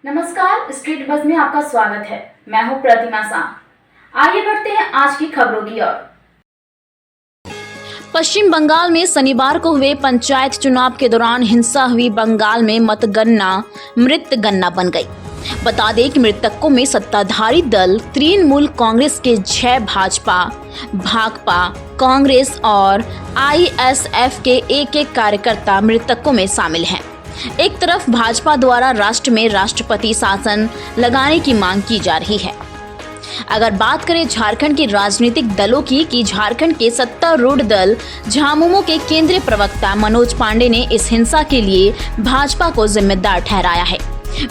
नमस्कार, street buzz में आपका स्वागत है। मैं हूं प्रतिमा शाह। आइए बढ़ते हैं आज की खबरों की ओर। पश्चिम बंगाल में शनिवार को हुए पंचायत चुनाव के दौरान हिंसा हुई। बंगाल में मतगणना मृत गणना बन गई। बता दें कि मृतकों में सत्ताधारी दल तृणमूल कांग्रेस के 6, भाकपा कांग्रेस और आईएसएफ के एक कार्यकर्ता मृतकों में शामिल हैं। एक तरफ भाजपा द्वारा राष्ट्र में राष्ट्रपति शासन लगाने की मांग की जा रही है। अगर बात करें झारखंड के राजनीतिक दलों की, कि झारखंड के सत्तारूढ़ दल झामुमो के केंद्रीय प्रवक्ता मनोज पांडे ने इस हिंसा के लिए भाजपा को जिम्मेदार ठहराया है।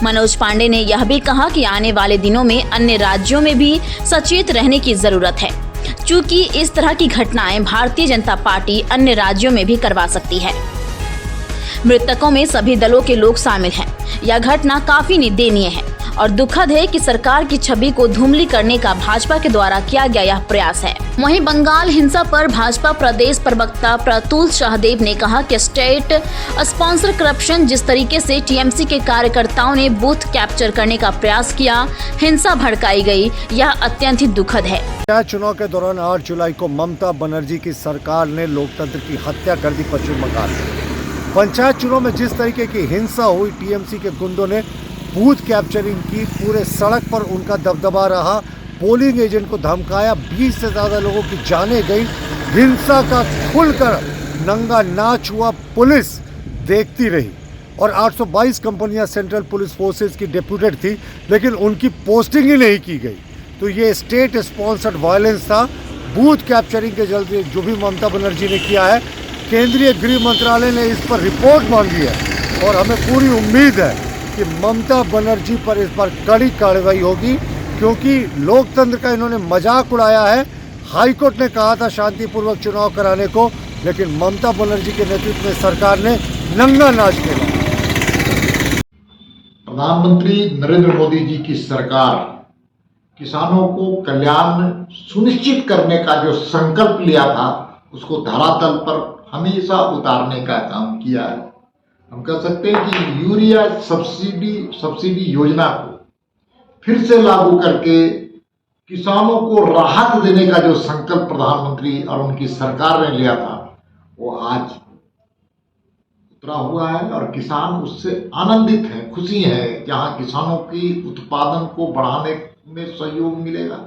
मनोज पांडे ने यह भी कहा कि आने वाले दिनों में अन्य राज्यों में भी सचेत रहने की जरूरत है, क्योंकि इस तरह की घटनाएं भारतीय जनता पार्टी अन्य राज्यों में भी करवा सकती है। मृतकों में सभी दलों के लोग शामिल हैं। यह घटना काफी निंदनीय है और दुखद है कि सरकार की छवि को धूमिल करने का भाजपा के द्वारा किया गया यह प्रयास है। वहीं बंगाल हिंसा पर भाजपा प्रदेश प्रवक्ता प्रतुल शाहदेव ने कहा कि स्टेट स्पॉन्सर करप्शन, जिस तरीके से टीएमसी के कार्यकर्ताओं ने बूथ कैप्चर करने का प्रयास किया, हिंसा भड़काई गई, यह अत्यंत ही दुखद है। चुनाव के दौरान 8 जुलाई को ममता बनर्जी की सरकार ने लोकतंत्र की हत्या कर दी। पश्चिम बंगाल में पंचायत चुनाव में जिस तरीके की हिंसा हुई, टीएमसी के गुंडों ने बूथ कैप्चरिंग की, पूरे सड़क पर उनका दबदबा रहा, पोलिंग एजेंट को धमकाया, 20 से ज़्यादा लोगों की जानें गई। हिंसा का खुलकर नंगा नाच हुआ, पुलिस देखती रही और 822 कंपनियां सेंट्रल पुलिस फोर्सेस की डिप्यूटेड थी, लेकिन उनकी पोस्टिंग ही नहीं की गई। तो ये स्टेट स्पॉन्सर्ड वायलेंस था। बूथ कैप्चरिंग के जल्दी जो भी ममता बनर्जी ने किया है, केंद्रीय गृह मंत्रालय ने इस पर रिपोर्ट मांगी है और हमें पूरी उम्मीद है कि ममता बनर्जी पर इस पर कड़ी कार्रवाई होगी, क्योंकि लोकतंत्र का इन्होंने मजाक उड़ाया है। हाईकोर्ट ने कहा था शांतिपूर्वक चुनाव कराने को, लेकिन ममता बनर्जी के नेतृत्व में सरकार ने नंगा नाच खेला। प्रधानमंत्री नरेंद्र मोदी जी की सरकार किसानों को कल्याण सुनिश्चित करने का जो संकल्प लिया था, उसको धरातल पर हमेशा उतारने का काम किया है। हम कह सकते हैं कि यूरिया सब्सिडी योजना को फिर से लागू करके किसानों को राहत देने का जो संकल्प प्रधानमंत्री और उनकी सरकार ने लिया था, वो आज उतरा हुआ है और किसान उससे आनंदित हैं, खुशी हैं। जहां किसानों की उत्पादन को बढ़ाने में सहयोग मिलेगा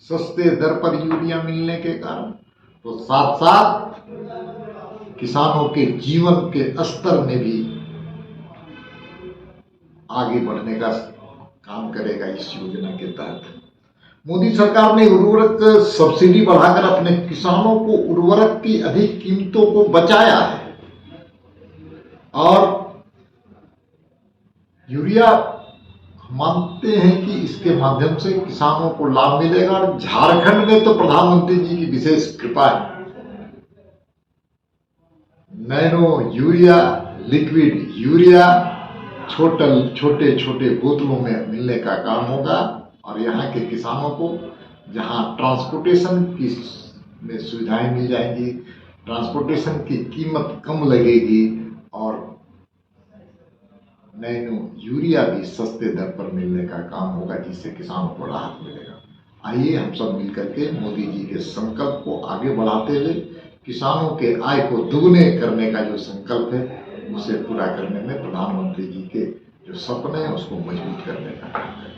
सस्ते दर पर यूरिया मिलने के कारण, तो साथ साथ किसानों के जीवन के स्तर में भी आगे बढ़ने का काम करेगा। इस योजना के तहत मोदी सरकार ने उर्वरक सब्सिडी बढ़ाकर अपने किसानों को उर्वरक की अधिक कीमतों को बचाया है और यूरिया मानते हैं कि इसके माध्यम से किसानों को लाभ मिलेगा। और झारखंड में तो प्रधानमंत्री जी की विशेष कृपा है। नैनो यूरिया, लिक्विड यूरिया छोटे छोटे बोतलों में मिलने का काम होगा और यहाँ के किसानों को जहाँ ट्रांसपोर्टेशन की में सुविधाएं मिल जाएंगी, ट्रांसपोर्टेशन की कीमत कम लगेगी और नैनो यूरिया भी सस्ते दर पर मिलने का काम होगा, जिससे किसानों को राहत मिलेगा। आइए हम सब मिलकर के मोदी जी के संकल्प को आगे बढ़ाते हुए किसानों के आय को दुगने करने का जो संकल्प है, उसे पूरा करने में प्रधानमंत्री जी के जो सपने हैं उसको मजबूत करने का काम करें।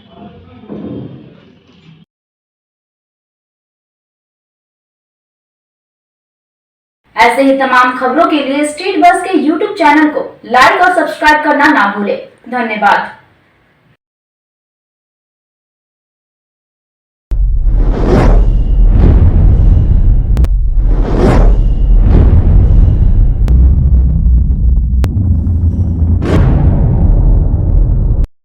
ऐसे ही तमाम खबरों के लिए स्ट्रीट बज़ के YouTube चैनल को लाइक और सब्सक्राइब करना ना भूलें। धन्यवाद।